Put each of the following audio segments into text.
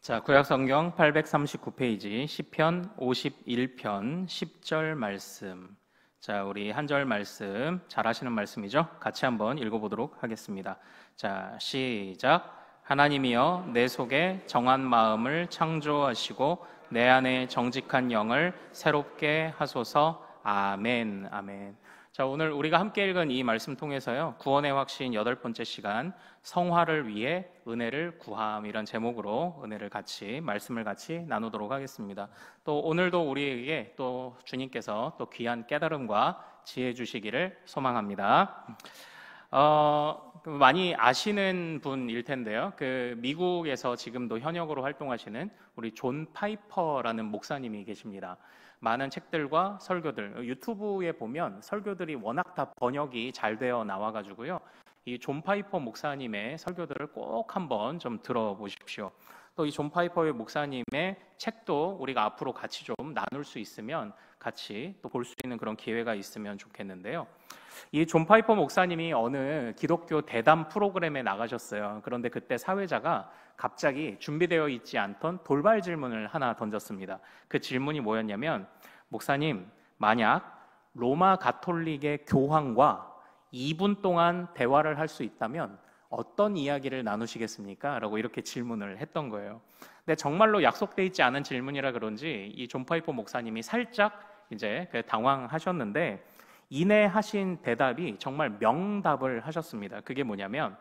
자, 구약성경 839페이지 시편 51편 10절 말씀. 자, 우리 한 절 말씀 잘 하시는 말씀이죠? 같이 한번 읽어보도록 하겠습니다. 자, 시작. 하나님이여 내 속에 정한 마음을 창조하시고 내 안에 정직한 영을 새롭게 하소서. 아멘. 아멘. 자, 오늘 우리가 함께 읽은 이 말씀 통해서요, 구원의 확신 8번째 시간, 성화를 위해 은혜를 구함이란 제목으로 말씀을 같이 나누도록 하겠습니다. 또 오늘도 우리에게 또 주님께서 또 귀한 깨달음과 지혜 주시기를 소망합니다. 많이 아시는 분일 텐데요. 미국에서 지금도 현역으로 활동하시는 우리 존 파이퍼라는 목사님이 계십니다. 많은 책들과 설교들, 유튜브에 보면 설교들이 워낙 다 번역이 잘 되어 나와가지고요, 이 존 파이퍼 목사님의 설교들을 꼭 한번 좀 들어보십시오. 또 이 존 파이퍼의 목사님의 책도 우리가 앞으로 같이 좀 나눌 수 있으면 같이 또 볼 수 있는 그런 기회가 있으면 좋겠는데요. 이 존 파이퍼 목사님이 어느 기독교 대담 프로그램에 나가셨어요. 그런데 그때 사회자가 갑자기 준비되어 있지 않던 돌발 질문을 하나 던졌습니다. 그 질문이 뭐였냐면, 목사님, 만약 로마 가톨릭의 교황과 2분 동안 대화를 할 수 있다면 어떤 이야기를 나누시겠습니까? 라고 이렇게 질문을 했던 거예요. 근데 정말로 약속돼 있지 않은 질문이라 그런지 이 존 파이퍼 목사님이 살짝 이제 당황하셨는데, 이내 하신 대답이 정말 명답을 하셨습니다. 그게 뭐냐면,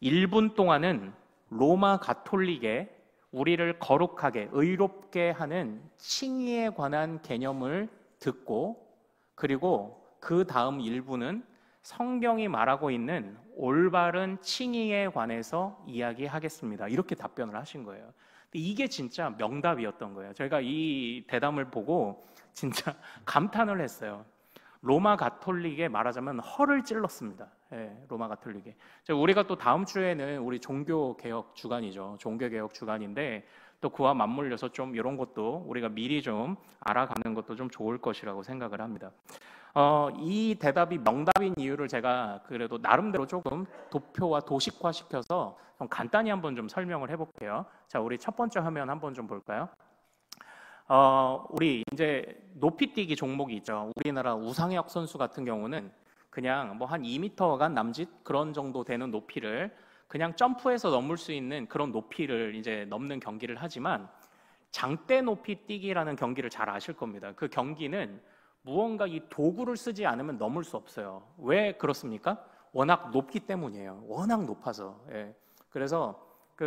1분 동안은 로마 가톨릭의 우리를 거룩하게 의롭게 하는 칭의에 관한 개념을 듣고, 그리고 그 다음 1분은 성경이 말하고 있는 올바른 칭의에 관해서 이야기하겠습니다. 이렇게 답변을 하신 거예요. 근데 이게 진짜 명답이었던 거예요. 저희가 이 대담을 보고 진짜 감탄을 했어요. 로마 가톨릭에 말하자면 허를 찔렀습니다. 예, 로마 가톨릭에. 우리가 또 다음 주에는 우리 종교개혁 주간이죠. 종교개혁 주간인데 또 그와 맞물려서 좀 이런 것도 우리가 미리 좀 알아가는 것도 좀 좋을 것이라고 생각을 합니다. 이 대답이 명답인 이유를 제가 그래도 나름대로 조금 도표와 도식화시켜서 좀 간단히 한번 좀 설명을 해볼게요. 자, 우리 첫 번째 화면 한번 좀 볼까요? 우리 이제 높이뛰기 종목이 있죠. 우리나라 우상혁 선수 같은 경우는 그냥 뭐 한 2m간 남짓 그런 정도 되는 높이를 그냥 점프해서 넘을 수 있는 그런 높이를 이제 넘는 경기를 하지만, 장대 높이 뛰기라는 경기를 잘 아실 겁니다. 그 경기는 무언가 이 도구를 쓰지 않으면 넘을 수 없어요. 왜 그렇습니까? 워낙 높기 때문이에요. 워낙 높아서. 예. 그래서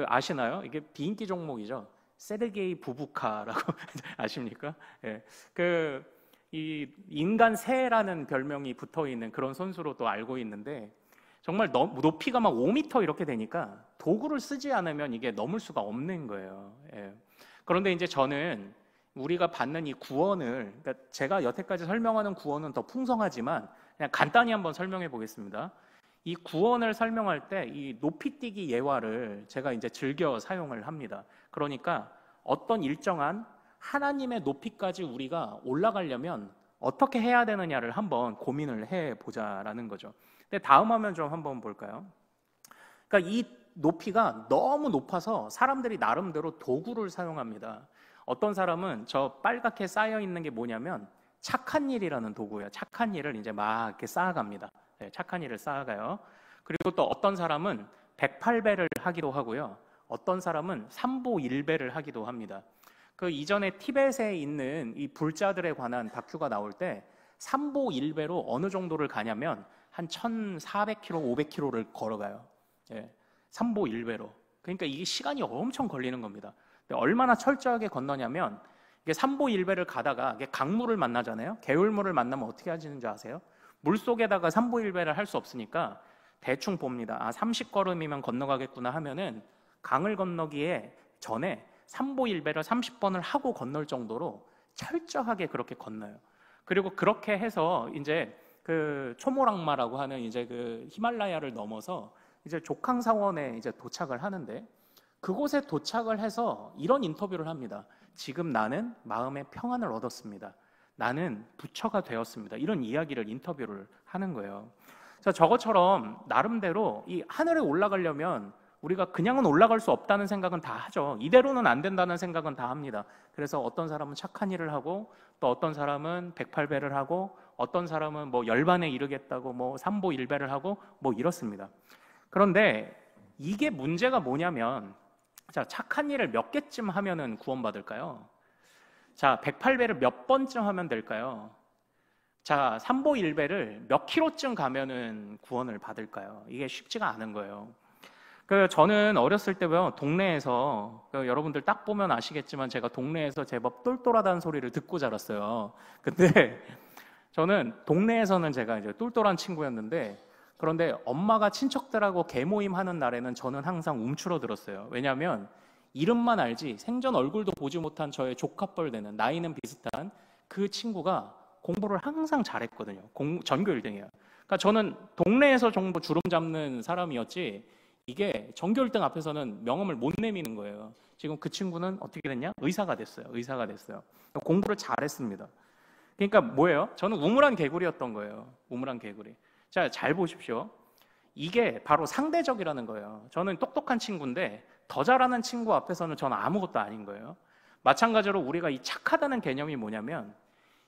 아시나요? 이게 비인기 종목이죠. 세르게이 부부카라고 아십니까? 예. 이 인간 새라는 별명이 붙어 있는 그런 선수로 또 알고 있는데, 정말 높이가 막 5m 이렇게 되니까 도구를 쓰지 않으면 이게 넘을 수가 없는 거예요. 예. 그런데 이제 저는 우리가 받는 이 구원을, 그러니까 제가 여태까지 설명하는 구원은 더 풍성하지만 그냥 간단히 한번 설명해 보겠습니다. 이 구원을 설명할 때 이 높이뛰기 예화를 제가 이제 즐겨 사용을 합니다. 그러니까 어떤 일정한 하나님의 높이까지 우리가 올라가려면 어떻게 해야 되느냐를 한번 고민을 해보자라는 거죠. 근데 다음 화면 좀 한번 볼까요? 그러니까 이 높이가 너무 높아서 사람들이 나름대로 도구를 사용합니다. 어떤 사람은 저 빨갛게 쌓여 있는 게 뭐냐면 착한 일이라는 도구예요. 착한 일을 이제 막 이렇게 쌓아갑니다. 네, 착한 일을 쌓아가요. 그리고 또 어떤 사람은 108배를 하기도 하고요. 어떤 사람은 3보1배를 하기도 합니다. 그 이전에 티벳에 있는 이 불자들에 관한 다큐가 나올 때 3보1배로 어느 정도를 가냐면 한 1,400km, 500km를 걸어가요. 예, 3보1배로. 그러니까 이게 시간이 엄청 걸리는 겁니다. 얼마나 철저하게 건너냐면, 이게 3보1배를 가다가 이게 강물을 만나잖아요. 개울물을 만나면 어떻게 하시는 줄 아세요? 물속에다가 3보1배를 할 수 없으니까 대충 봅니다. 30걸음이면 건너가겠구나 하면은 강을 건너기에 전에 3보1배를 30번을 하고 건널 정도로 철저하게 그렇게 건너요. 그리고 그렇게 해서 이제 초모랑마라고 하는 이제 히말라야를 넘어서 이제 족항사원에 이제 도착을 하는데, 그곳에 도착을 해서 이런 인터뷰를 합니다. 지금 나는 마음의 평안을 얻었습니다. 나는 부처가 되었습니다. 이런 이야기를 인터뷰를 하는 거예요. 자, 저것처럼 나름대로 이 하늘에 올라가려면 우리가 그냥은 올라갈 수 없다는 생각은 다 하죠. 이대로는 안 된다는 생각은 다 합니다. 그래서 어떤 사람은 착한 일을 하고, 또 어떤 사람은 108배를 하고, 어떤 사람은 뭐 열반에 이르겠다고 뭐 삼보일배를 하고 뭐 이렇습니다. 그런데 이게 문제가 뭐냐면, 자, 착한 일을 몇 개쯤 하면은 구원받을까요? 자, 108배를 몇 번쯤 하면 될까요? 자, 삼보일배를 몇 킬로쯤 가면은 구원을 받을까요? 이게 쉽지가 않은 거예요. 저는 어렸을 때요, 동네에서, 여러분들 딱 보면 아시겠지만 제가 동네에서 제법 똘똘하다는 소리를 듣고 자랐어요. 근데 저는 동네에서는 제가 이제 똘똘한 친구였는데, 그런데 엄마가 친척들하고 개모임 하는 날에는 저는 항상 움츠러들었어요. 왜냐하면 이름만 알지 생전 얼굴도 보지 못한 저의 조카뻘 되는, 나이는 비슷한 그 친구가 공부를 항상 잘했거든요. 전교 1등이에요. 그러니까 저는 동네에서 정도 주름 잡는 사람이었지, 이게 전교 1등 앞에서는 명함을 못 내미는 거예요. 지금 그 친구는 어떻게 됐냐? 의사가 됐어요. 의사가 됐어요. 공부를 잘했습니다. 그러니까 뭐예요? 저는 우물안 개구리였던 거예요. 우물안 개구리. 자, 잘 보십시오. 이게 바로 상대적이라는 거예요. 저는 똑똑한 친구인데 더 잘하는 친구 앞에서는 저는 아무것도 아닌 거예요. 마찬가지로 우리가 이 착하다는 개념이 뭐냐면,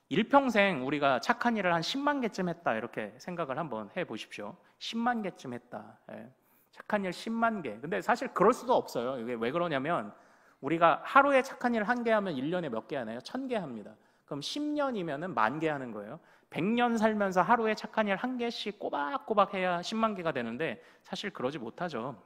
일평생 우리가 착한 일을 한 10만 개쯤 했다, 이렇게 생각을 한번 해보십시오. 10만 개쯤 했다. 예. 착한 일 10만 개. 근데 사실 그럴 수도 없어요. 이게 왜 그러냐면, 우리가 하루에 착한 일 1개 하면 1년에 몇 개 하나요? 1000개 합니다. 그럼 10년이면은 10,000개 하는 거예요. 100년 살면서 하루에 착한 일 1개씩 꼬박꼬박 해야 10만 개가 되는데 사실 그러지 못하죠.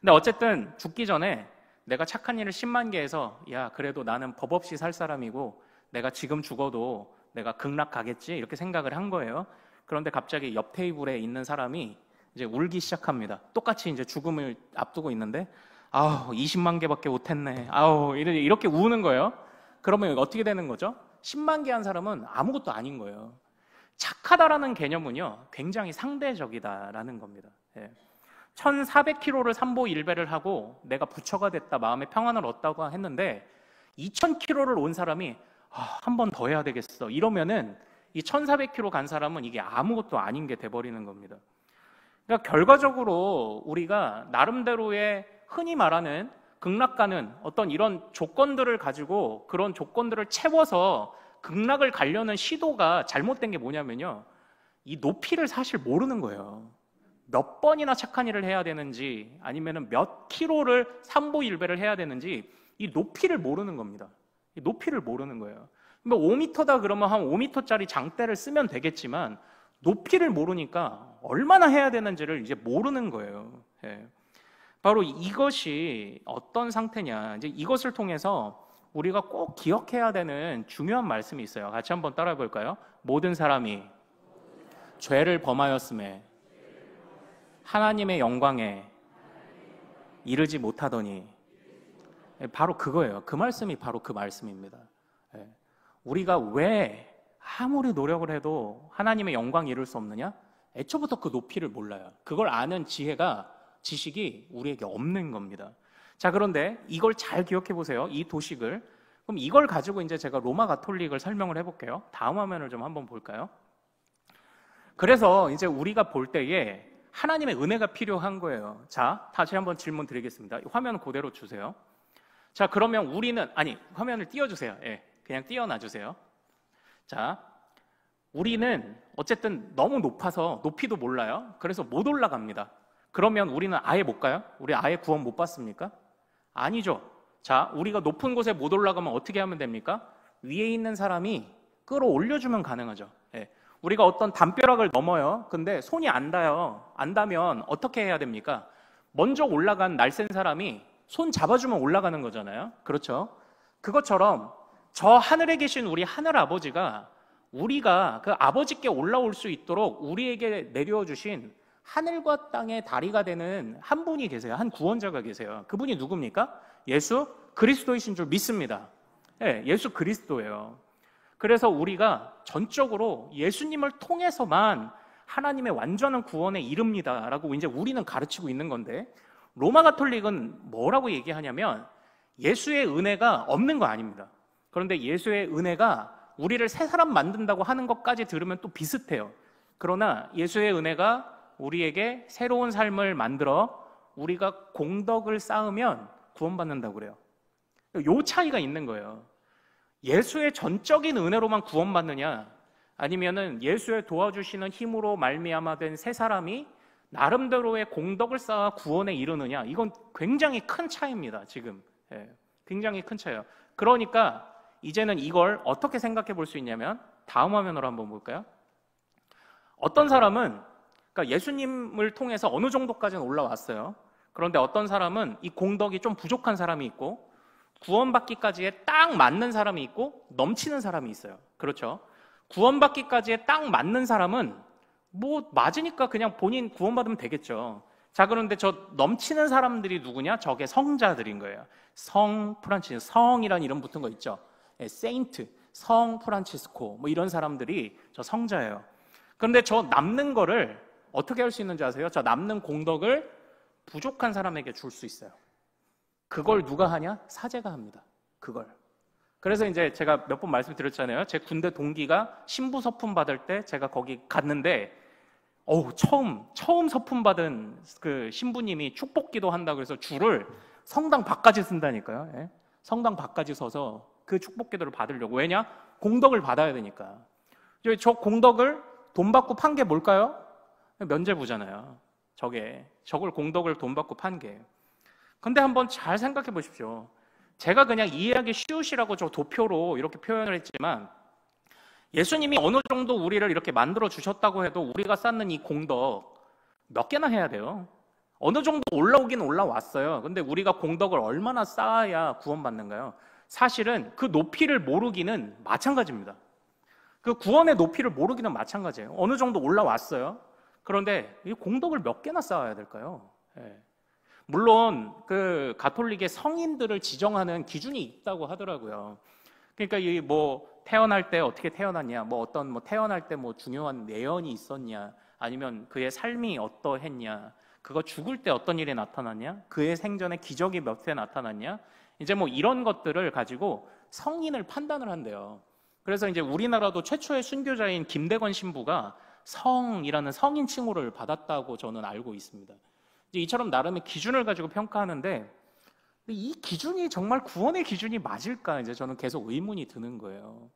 근데 어쨌든 죽기 전에 내가 착한 일을 10만 개 해서, 야, 그래도 나는 법 없이 살 사람이고 내가 지금 죽어도 내가 극락 가겠지, 이렇게 생각을 한 거예요. 그런데 갑자기 옆 테이블에 있는 사람이 이제 울기 시작합니다. 똑같이 이제 죽음을 앞두고 있는데, 아우, 20만 개밖에 못했네. 아우, 이렇게 우는 거예요. 그러면 어떻게 되는 거죠? 10만 개 한 사람은 아무것도 아닌 거예요. 착하다라는 개념은요, 굉장히 상대적이다라는 겁니다. 예. 1400km를 삼보일배를 하고 내가 부처가 됐다, 마음의 평안을 얻다고 했는데 2000km를 온 사람이 한 번 더 해야 되겠어, 이러면은 이 1400km 간 사람은 이게 아무것도 아닌 게 돼버리는 겁니다. 그러니까 결과적으로 우리가 나름대로의 흔히 말하는 극락가는 어떤 이런 조건들을 가지고 그런 조건들을 채워서 극락을 가려는 시도가 잘못된 게 뭐냐면요, 이 높이를 사실 모르는 거예요. 몇 번이나 착한 일을 해야 되는지, 아니면 몇 킬로를 삼보일배를 해야 되는지, 이 높이를 모르는 겁니다. 이 높이를 모르는 거예요. 뭐 5m다 그러면 한 5m짜리 장대를 쓰면 되겠지만 높이를 모르니까 얼마나 해야 되는지를 이제 모르는 거예요. 예. 바로 이것이 어떤 상태냐, 이제 이것을 통해서 우리가 꼭 기억해야 되는 중요한 말씀이 있어요. 같이 한번 따라해 볼까요? 모든 사람이 죄를 범하였음에 하나님의 영광에 이르지 못하더니, 바로 그거예요. 그 말씀이 바로 그 말씀입니다. 우리가 왜 아무리 노력을 해도 하나님의 영광에 이룰 수 없느냐? 애초부터 그 높이를 몰라요. 그걸 아는 지식이 우리에게 없는 겁니다. 자, 그런데 이걸 잘 기억해 보세요. 이 도식을. 그럼 이걸 가지고 이제 제가 로마 가톨릭을 설명을 해볼게요. 다음 화면을 좀 한번 볼까요? 그래서 이제 우리가 볼 때에 하나님의 은혜가 필요한 거예요. 자, 다시 한번 질문 드리겠습니다. 화면 그대로 주세요. 자, 그러면 우리는, 화면을 띄워주세요. 예, 그냥 띄워놔주세요. 자, 우리는 어쨌든 너무 높아서 높이도 몰라요. 그래서 못 올라갑니다. 그러면 우리는 아예 못 가요? 우리 아예 구원 못 받습니까? 아니죠. 자, 우리가 높은 곳에 못 올라가면 어떻게 하면 됩니까? 위에 있는 사람이 끌어올려주면 가능하죠. 예. 우리가 어떤 담벼락을 넘어요. 근데 손이 안 닿아요. 안 닿으면 어떻게 해야 됩니까? 먼저 올라간 날쌘 사람이 손 잡아주면 올라가는 거잖아요. 그렇죠? 그것처럼 저 하늘에 계신 우리 하늘 아버지가, 우리가 그 아버지께 올라올 수 있도록 우리에게 내려주신 하늘과 땅의 다리가 되는 한 분이 계세요. 한 구원자가 계세요. 그분이 누굽니까? 예수 그리스도이신 줄 믿습니다. 네, 예수 그리스도예요. 그래서 우리가 전적으로 예수님을 통해서만 하나님의 완전한 구원에 이릅니다 라고 이제 우리는 가르치고 있는 건데, 로마 가톨릭은 뭐라고 얘기하냐면 예수의 은혜가 없는 거 아닙니다. 그런데 예수의 은혜가 우리를 새 사람 만든다고 하는 것까지 들으면 또 비슷해요. 그러나 예수의 은혜가 우리에게 새로운 삶을 만들어 우리가 공덕을 쌓으면 구원받는다고 그래요. 요 차이가 있는 거예요. 예수의 전적인 은혜로만 구원받느냐, 아니면은 예수의 도와주시는 힘으로 말미암아 된 새 사람이 나름대로의 공덕을 쌓아 구원에 이르느냐, 이건 굉장히 큰 차이입니다. 지금 굉장히 큰 차이예요. 그러니까 이제는 이걸 어떻게 생각해 볼 수 있냐면, 다음 화면으로 한번 볼까요? 어떤 사람은, 그러니까 예수님을 통해서 어느 정도까지는 올라왔어요. 그런데 어떤 사람은 이 공덕이 좀 부족한 사람이 있고, 구원받기까지에 딱 맞는 사람이 있고, 넘치는 사람이 있어요. 그렇죠? 구원받기까지에 딱 맞는 사람은 뭐 맞으니까 그냥 본인 구원받으면 되겠죠. 자, 그런데 저 넘치는 사람들이 누구냐? 저게 성자들인 거예요. 성 프란치스, 성이라는 이름 붙은 거 있죠. 세인트, 성 프란치스코, 뭐 이런 사람들이 저 성자예요. 그런데 저 남는 거를 어떻게 할 수 있는지 아세요? 저 남는 공덕을 부족한 사람에게 줄 수 있어요. 그걸 누가 하냐? 사제가 합니다. 그걸. 그래서 이제 제가 몇 번 말씀드렸잖아요. 제 군대 동기가 신부 서품 받을 때 제가 거기 갔는데, 처음 서품 받은 그 신부님이 축복기도 한다고 해서 줄을 성당 밖까지 쓴다니까요. 예? 성당 밖까지 서서 그 축복기도를 받으려고. 왜냐? 공덕을 받아야 되니까. 저 공덕을 돈 받고 판 게 뭘까요? 면죄부잖아요. 저걸 공덕을 돈 받고 판 게. 근데 한번 잘 생각해 보십시오. 제가 그냥 이해하기 쉬우시라고 저 도표로 이렇게 표현을 했지만, 예수님이 어느 정도 우리를 이렇게 만들어 주셨다고 해도 우리가 쌓는 이 공덕 몇 개나 해야 돼요? 어느 정도 올라오긴 올라왔어요. 근데 우리가 공덕을 얼마나 쌓아야 구원받는가요? 사실은 그 높이를 모르기는 마찬가지입니다. 그 구원의 높이를 모르기는 마찬가지예요. 어느 정도 올라왔어요. 그런데 이 공덕을 몇 개나 쌓아야 될까요? 물론 그 가톨릭의 성인들을 지정하는 기준이 있다고 하더라고요. 그러니까 이 뭐 태어날 때 어떻게 태어났냐, 뭐 어떤 뭐 태어날 때 뭐 중요한 내연이 있었냐, 아니면 그의 삶이 어떠했냐, 그거 죽을 때 어떤 일이 나타났냐, 그의 생전에 기적이 몇 회 나타났냐, 이제 뭐 이런 것들을 가지고 성인을 판단을 한대요. 그래서 이제 우리나라도 최초의 순교자인 김대건 신부가 성이라는 성인 칭호를 받았다고 저는 알고 있습니다. 이처럼 나름의 기준을 가지고 평가하는데, 이 기준이 정말 구원의 기준이 맞을까? 이제 저는 계속 의문이 드는 거예요.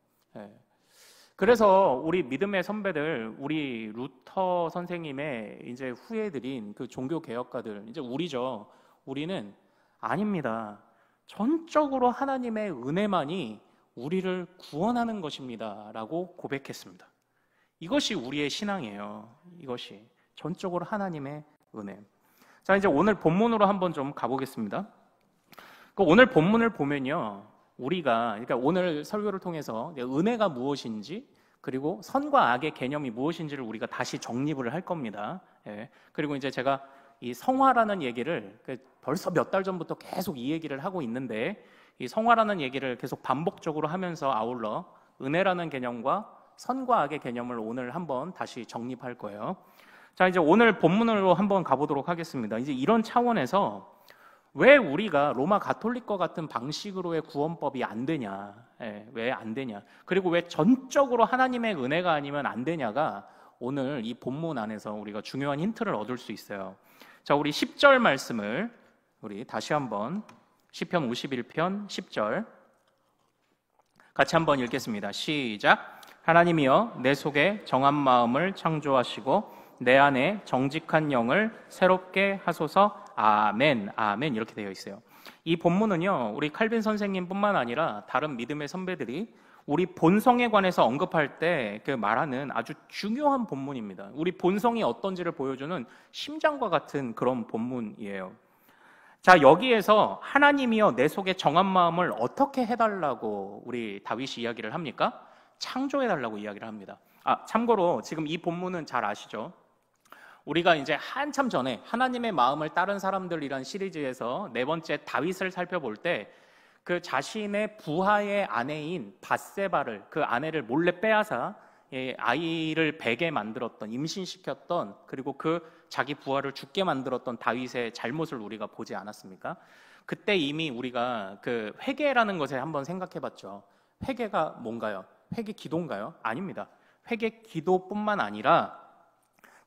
그래서 우리 믿음의 선배들, 우리 루터 선생님의 이제 후예들인 그 종교 개혁가들, 이제 우리죠. 우리는 아닙니다. 전적으로 하나님의 은혜만이 우리를 구원하는 것입니다라고 고백했습니다. 이것이 우리의 신앙이에요. 이것이 전적으로 하나님의 은혜. 자, 이제 오늘 본문으로 한번 좀 가보겠습니다. 오늘 본문을 보면요, 그러니까 오늘 설교를 통해서 은혜가 무엇인지, 그리고 선과 악의 개념이 무엇인지를 우리가 다시 정립을 할 겁니다. 그리고 이제 제가 이 성화라는 얘기를 벌써 몇 달 전부터 계속 이 얘기를 하고 있는데, 이 성화라는 얘기를 계속 반복적으로 하면서 아울러 은혜라는 개념과 선과 악의 개념을 오늘 한번 다시 정립할 거예요. 자, 이제 오늘 본문으로 한번 가보도록 하겠습니다. 이제 이런 차원에서 왜 우리가 로마 가톨릭과 같은 방식으로의 구원법이 안 되냐, 왜 안 되냐, 그리고 왜 전적으로 하나님의 은혜가 아니면 안 되냐가 오늘 이 본문 안에서 우리가 중요한 힌트를 얻을 수 있어요. 자, 우리 10절 말씀을 우리 다시 한번 시편 51편 10절 같이 한번 읽겠습니다. 시작. 하나님이여 내 속에 정한 마음을 창조하시고 내 안에 정직한 영을 새롭게 하소서. 아멘, 아멘 이렇게 되어 있어요. 이 본문은요, 우리 칼빈 선생님뿐만 아니라 다른 믿음의 선배들이 우리 본성에 관해서 언급할 때 그 말하는 아주 중요한 본문입니다. 우리 본성이 어떤지를 보여주는 심장과 같은 그런 본문이에요. 자, 여기에서 하나님이여 내 속에 정한 마음을 어떻게 해달라고 우리 다윗이 이야기를 합니까? 창조해달라고 이야기를 합니다. 참고로 지금 이 본문은 잘 아시죠? 우리가 이제 한참 전에 하나님의 마음을 따른 사람들이란 시리즈에서 네 번째 다윗을 살펴볼 때 그 자신의 부하의 아내인 밧세바를, 그 아내를 몰래 빼앗아 아이를 베게 만들었던, 임신시켰던, 그리고 그 자기 부하를 죽게 만들었던 다윗의 잘못을 우리가 보지 않았습니까? 그때 이미 우리가 그 회개라는 것에 한번 생각해 봤죠. 회개가 뭔가요? 회개 기도인가요? 아닙니다. 회개 기도뿐만 아니라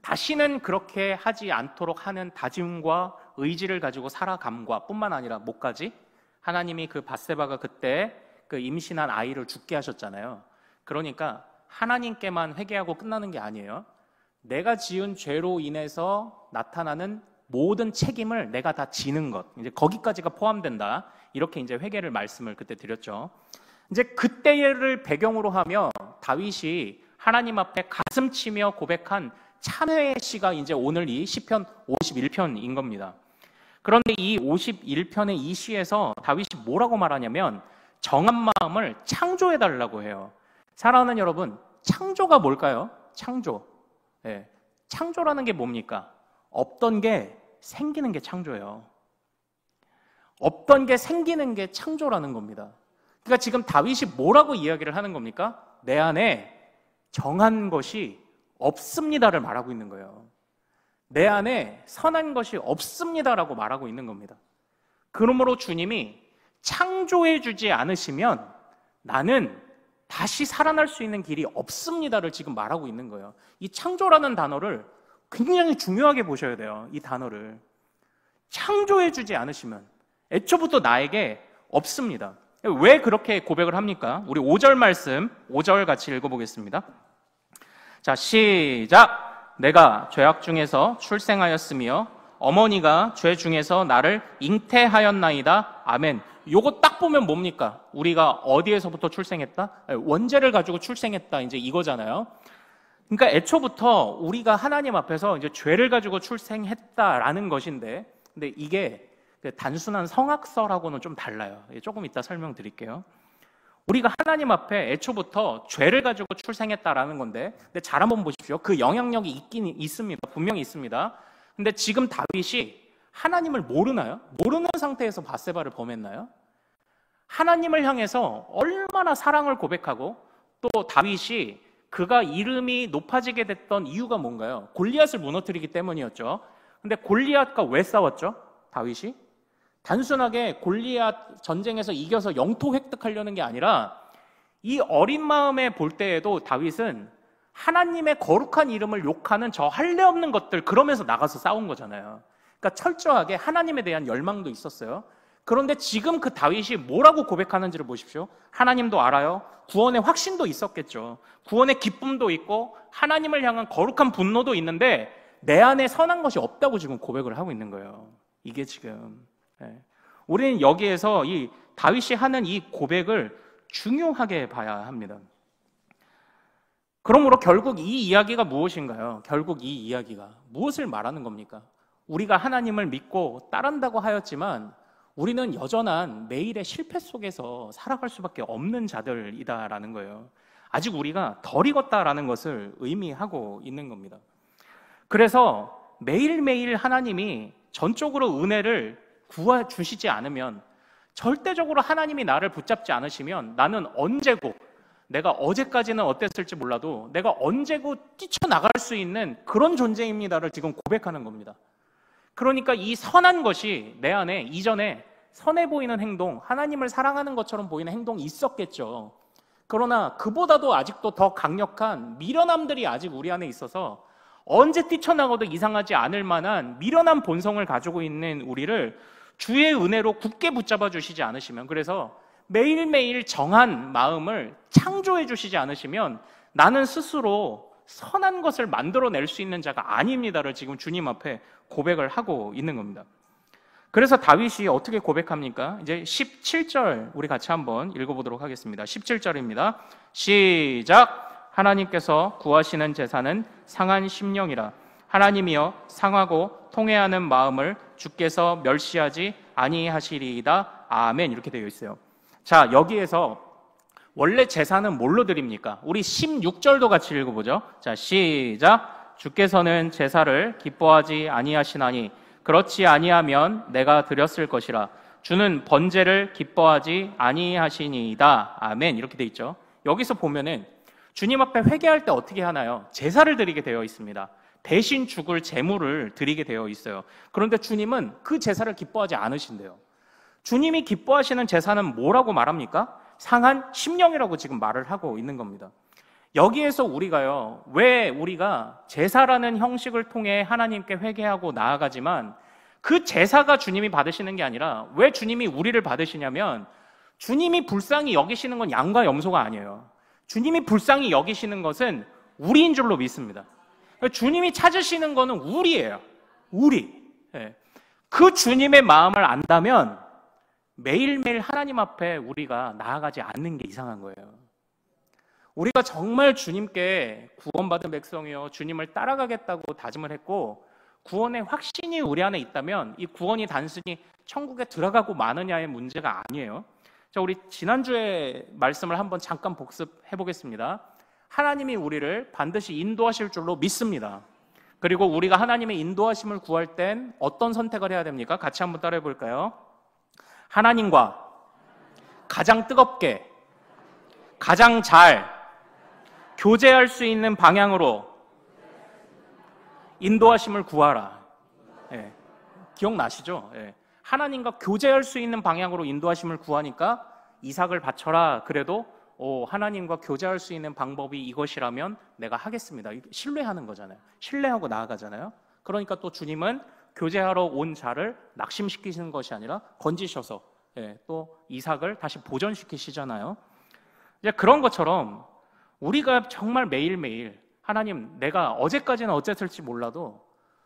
다시는 그렇게 하지 않도록 하는 다짐과 의지를 가지고 살아감과 뿐만 아니라 뭐까지? 하나님이 그 밧세바가 그때 그 임신한 아이를 죽게 하셨잖아요. 그러니까 하나님께만 회개하고 끝나는 게 아니에요. 내가 지은 죄로 인해서 나타나는 모든 책임을 내가 다 지는 것, 이제 거기까지가 포함된다. 이렇게 이제 회개를 말씀을 그때 드렸죠. 이제 그때를 배경으로 하며 다윗이 하나님 앞에 가슴 치며 고백한 참회의 시가 이제 오늘 이 시편 51편인 겁니다. 그런데 이 51편의 이 시에서 다윗이 뭐라고 말하냐면 정한 마음을 창조해 달라고 해요. 사랑하는 여러분, 창조가 뭘까요? 창조. 네. 창조라는 게 뭡니까? 없던 게 생기는 게 창조예요. 없던 게 생기는 게 창조라는 겁니다. 그러니까 지금 다윗이 뭐라고 이야기를 하는 겁니까? 내 안에 정한 것이 없습니다를 말하고 있는 거예요. 내 안에 선한 것이 없습니다라고 말하고 있는 겁니다. 그러므로 주님이 창조해 주지 않으시면 나는 다시 살아날 수 있는 길이 없습니다를 지금 말하고 있는 거예요. 이 창조라는 단어를 굉장히 중요하게 보셔야 돼요. 이 단어를 창조해 주지 않으시면 애초부터 나에게 없습니다. 왜 그렇게 고백을 합니까? 우리 5절 말씀 5절 같이 읽어보겠습니다. 자, 시작. 내가 죄악 중에서 출생하였으며 어머니가 죄 중에서 나를 잉태하였나이다. 아멘. 요거 딱 보면 뭡니까? 우리가 어디에서부터 출생했다? 원죄를 가지고 출생했다. 이제 이거잖아요. 그러니까 애초부터 우리가 하나님 앞에서 이제 죄를 가지고 출생했다라는 것인데, 근데 이게 단순한 성악설하고는 좀 달라요. 조금 이따 설명드릴게요. 우리가 하나님 앞에 애초부터 죄를 가지고 출생했다라는 건데, 근데 잘 한번 보십시오. 그 영향력이 있긴 있습니다. 분명히 있습니다. 근데 지금 다윗이 하나님을 모르나요? 모르는 상태에서 밧세바를 범했나요? 하나님을 향해서 얼마나 사랑을 고백하고, 또 다윗이 그가 이름이 높아지게 됐던 이유가 뭔가요? 골리앗을 무너뜨리기 때문이었죠. 근데 골리앗과 왜 싸웠죠? 다윗이? 단순하게 골리앗 전쟁에서 이겨서 영토 획득하려는 게 아니라 이 어린 마음에 볼 때에도 다윗은 하나님의 거룩한 이름을 욕하는 저 할례 없는 것들, 그러면서 나가서 싸운 거잖아요. 그러니까 철저하게 하나님에 대한 열망도 있었어요. 그런데 지금 그 다윗이 뭐라고 고백하는지를 보십시오. 하나님도 알아요. 구원의 확신도 있었겠죠. 구원의 기쁨도 있고 하나님을 향한 거룩한 분노도 있는데 내 안에 선한 것이 없다고 지금 고백을 하고 있는 거예요. 이게 지금 우리는 여기에서 이 다윗이 하는 이 고백을 중요하게 봐야 합니다. 그러므로 결국 이 이야기가 무엇인가요? 결국 이 이야기가 무엇을 말하는 겁니까? 우리가 하나님을 믿고 따른다고 하였지만 우리는 여전한 매일의 실패 속에서 살아갈 수밖에 없는 자들이다라는 거예요. 아직 우리가 덜 익었다라는 것을 의미하고 있는 겁니다. 그래서 매일매일 하나님이 전적으로 은혜를 구해주시지 않으면, 절대적으로 하나님이 나를 붙잡지 않으시면 나는 언제고, 내가 어제까지는 어땠을지 몰라도 내가 언제고 뛰쳐나갈 수 있는 그런 존재입니다를 지금 고백하는 겁니다. 그러니까 이 선한 것이 내 안에 이전에 선해 보이는 행동, 하나님을 사랑하는 것처럼 보이는 행동이 있었겠죠. 그러나 그보다도 아직도 더 강력한 미련함들이 아직 우리 안에 있어서 언제 뛰쳐나가도 이상하지 않을 만한 미련한 본성을 가지고 있는 우리를 주의 은혜로 굳게 붙잡아 주시지 않으시면, 그래서 매일매일 정한 마음을 창조해 주시지 않으시면 나는 스스로 선한 것을 만들어낼 수 있는 자가 아닙니다를 지금 주님 앞에 고백을 하고 있는 겁니다. 그래서 다윗이 어떻게 고백합니까? 이제 17절 우리 같이 한번 읽어보도록 하겠습니다. 17절입니다. 시작. 하나님께서 구하시는 제사는 상한 심령이라. 하나님이여 상하고 통회하는 마음을 주께서 멸시하지 아니하시리이다. 아멘. 이렇게 되어 있어요. 자, 여기에서 원래 제사는 뭘로 드립니까? 우리 16절도 같이 읽어보죠. 자, 시작. 주께서는 제사를 기뻐하지 아니하시나니 그렇지 아니하면 내가 드렸을 것이라. 주는 번제를 기뻐하지 아니하시니이다. 아멘. 이렇게 돼 있죠. 여기서 보면은 주님 앞에 회개할 때 어떻게 하나요? 제사를 드리게 되어 있습니다. 대신 죽을 제물을 드리게 되어 있어요. 그런데 주님은 그 제사를 기뻐하지 않으신대요. 주님이 기뻐하시는 제사는 뭐라고 말합니까? 상한 심령이라고 지금 말을 하고 있는 겁니다. 여기에서 우리가요, 왜 우리가 제사라는 형식을 통해 하나님께 회개하고 나아가지만 그 제사가 주님이 받으시는 게 아니라 왜 주님이 우리를 받으시냐면 주님이 불쌍히 여기시는 건 양과 염소가 아니에요. 주님이 불쌍히 여기시는 것은 우리인 줄로 믿습니다. 주님이 찾으시는 거는 우리예요. 우리. 그 주님의 마음을 안다면 매일매일 하나님 앞에 우리가 나아가지 않는 게 이상한 거예요. 우리가 정말 주님께 구원받은 백성이요, 주님을 따라가겠다고 다짐을 했고 구원의 확신이 우리 안에 있다면 이 구원이 단순히 천국에 들어가고 마느냐의 문제가 아니에요. 자, 우리 지난주에 말씀을 한번 잠깐 복습해 보겠습니다. 하나님이 우리를 반드시 인도하실 줄로 믿습니다. 그리고 우리가 하나님의 인도하심을 구할 땐 어떤 선택을 해야 됩니까? 같이 한번 따라해 볼까요? 하나님과 가장 뜨겁게, 가장 잘 교제할 수 있는 방향으로 인도하심을 구하라. 기억나시죠? 하나님과 교제할 수 있는 방향으로 인도하심을 구하니까 이삭을 바쳐라. 그래도 하나님과 교제할 수 있는 방법이 이것이라면 내가 하겠습니다. 신뢰하는 거잖아요. 신뢰하고 나아가잖아요. 그러니까 또 주님은 교제하러 온 자를 낙심시키시는 것이 아니라 건지셔서 또 이삭을 다시 보존시키시잖아요. 이제 그런 것처럼 우리가 정말 매일매일 하나님, 내가 어제까지는 어쨌을지 몰라도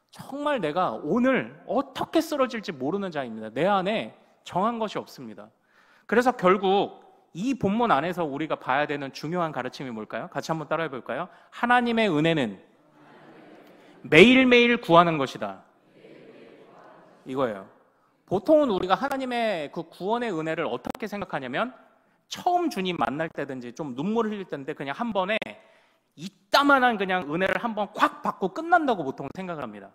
정말 내가 오늘 어떻게 쓰러질지 모르는 자입니다. 내 안에 정한 것이 없습니다. 그래서 결국 이 본문 안에서 우리가 봐야 되는 중요한 가르침이 뭘까요? 같이 한번 따라해 볼까요? 하나님의 은혜는 매일매일 구하는 것이다. 이거예요. 보통은 우리가 하나님의 그 구원의 은혜를 어떻게 생각하냐면 처음 주님 만날 때든지 좀 눈물 흘릴 때인데 그냥 한 번에 이따만한 그냥 은혜를 한번 콱 받고 끝난다고 보통 생각을 합니다.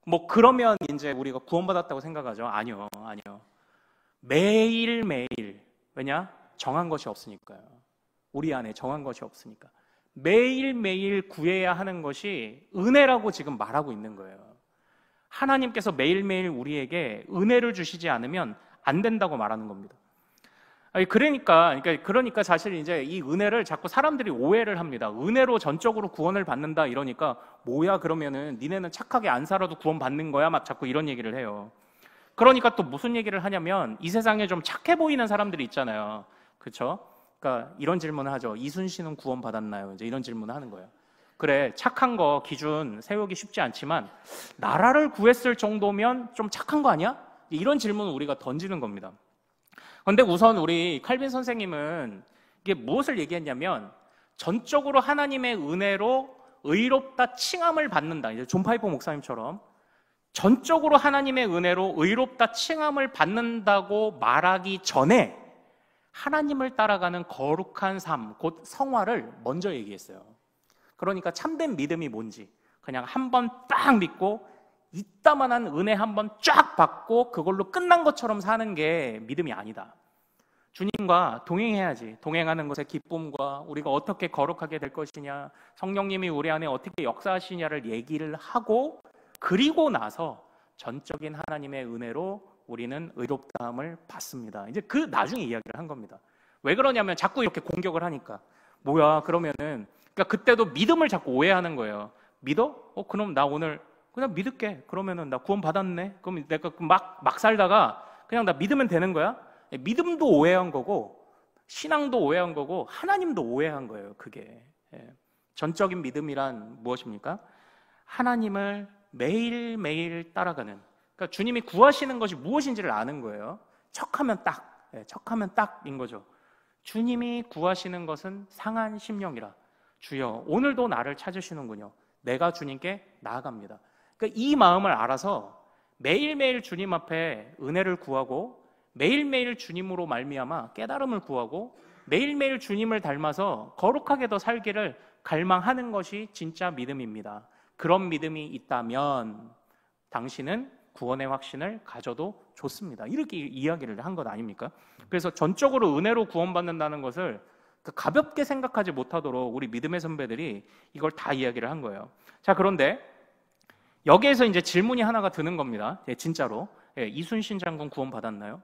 뭐 그러면 이제 우리가 구원받았다고 생각하죠. 아니요. 매일매일. 왜냐? 정한 것이 없으니까요. 우리 안에 정한 것이 없으니까. 매일매일 구해야 하는 것이 은혜라고 지금 말하고 있는 거예요. 하나님께서 매일매일 우리에게 은혜를 주시지 않으면 안 된다고 말하는 겁니다. 그러니까 사실 이제 이 은혜를 자꾸 사람들이 오해를 합니다. 은혜로 전적으로 구원을 받는다 이러니까 뭐야 그러면은 니네는 착하게 안 살아도 구원 받는 거야? 막 자꾸 이런 얘기를 해요. 그러니까 또 무슨 얘기를 하냐면 이 세상에 좀 착해 보이는 사람들이 있잖아요. 그렇죠? 그러니까 이런 질문을 하죠. 이순신은 구원 받았나요? 이제 이런 질문을 하는 거예요. 그래, 착한 거 기준 세우기 쉽지 않지만 나라를 구했을 정도면 좀 착한 거 아니야? 이런 질문을 우리가 던지는 겁니다. 그런데 우선 우리 칼빈 선생님은 이게 무엇을 얘기했냐면 전적으로 하나님의 은혜로 의롭다 칭함을 받는다. 이제 존 파이퍼 목사님처럼 전적으로 하나님의 은혜로 의롭다 칭함을 받는다고 말하기 전에 하나님을 따라가는 거룩한 삶, 곧 성화를 먼저 얘기했어요. 그러니까 참된 믿음이 뭔지 그냥 한 번 딱 믿고 이따만한 은혜 한 번 쫙 받고 그걸로 끝난 것처럼 사는 게 믿음이 아니다. 주님과 동행해야지. 동행하는 것의 기쁨과 우리가 어떻게 거룩하게 될 것이냐, 성령님이 우리 안에 어떻게 역사하시냐를 얘기를 하고 그리고 나서 전적인 하나님의 은혜로 우리는 의롭다함을 받습니다. 이제 그 나중에 이야기를 한 겁니다. 왜 그러냐면 자꾸 이렇게 공격을 하니까 뭐야 그러면은 그러니까 그때도 믿음을 자꾸 오해하는 거예요. 믿어? 그럼 나 오늘 그냥 믿을게. 그러면은 나 구원 받았네. 그럼 내가 막 살다가 그냥 나 믿으면 되는 거야? 믿음도 오해한 거고 신앙도 오해한 거고 하나님도 오해한 거예요. 그게 전적인 믿음이란 무엇입니까? 하나님을 매일매일 따라가는, 그러니까 주님이 구하시는 것이 무엇인지를 아는 거예요. 척하면 딱인 거죠. 주님이 구하시는 것은 상한 심령이라. 주여 오늘도 나를 찾으시는군요. 내가 주님께 나아갑니다. 그러니까 이 마음을 알아서 매일매일 주님 앞에 은혜를 구하고 매일매일 주님으로 말미암아 깨달음을 구하고 매일매일 주님을 닮아서 거룩하게 더 살기를 갈망하는 것이 진짜 믿음입니다. 그런 믿음이 있다면 당신은 구원의 확신을 가져도 좋습니다. 이렇게 이야기를 한 것 아닙니까? 그래서 전적으로 은혜로 구원받는다는 것을 가볍게 생각하지 못하도록 우리 믿음의 선배들이 이걸 다 이야기를 한 거예요. 자, 그런데 여기에서 이제 질문이 하나가 드는 겁니다. 진짜로 이순신 장군 구원 받았나요?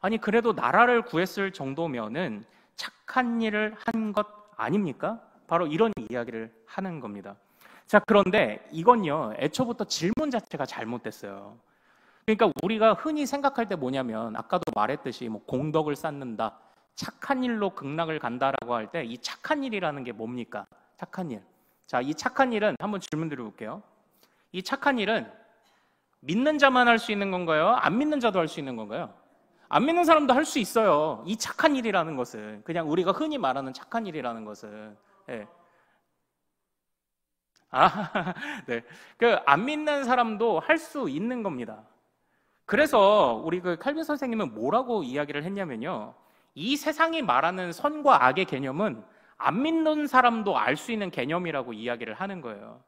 아니 그래도 나라를 구했을 정도면은 착한 일을 한 것 아닙니까? 바로 이런 이야기를 하는 겁니다. 자, 그런데 이건요, 애초부터 질문 자체가 잘못됐어요. 그러니까 우리가 흔히 생각할 때 뭐냐면, 아까도 말했듯이 뭐 공덕을 쌓는다, 착한 일로 극락을 간다라고 할 때 이 착한 일이라는 게 뭡니까? 착한 일. 자, 이 착한 일은 한번 질문 드려볼게요. 이 착한 일은 믿는 자만 할 수 있는 건가요? 안 믿는 자도 할 수 있는 건가요? 안 믿는 사람도 할 수 있어요. 이 착한 일이라는 것은, 그냥 우리가 흔히 말하는 착한 일이라는 것은. 네. 네. 그 안 믿는 사람도 할 수 있는 겁니다. 그래서 우리 그 칼빈 선생님은 뭐라고 이야기를 했냐면요. 이 세상이 말하는 선과 악의 개념은 안 믿는 사람도 알 수 있는 개념이라고 이야기를 하는 거예요.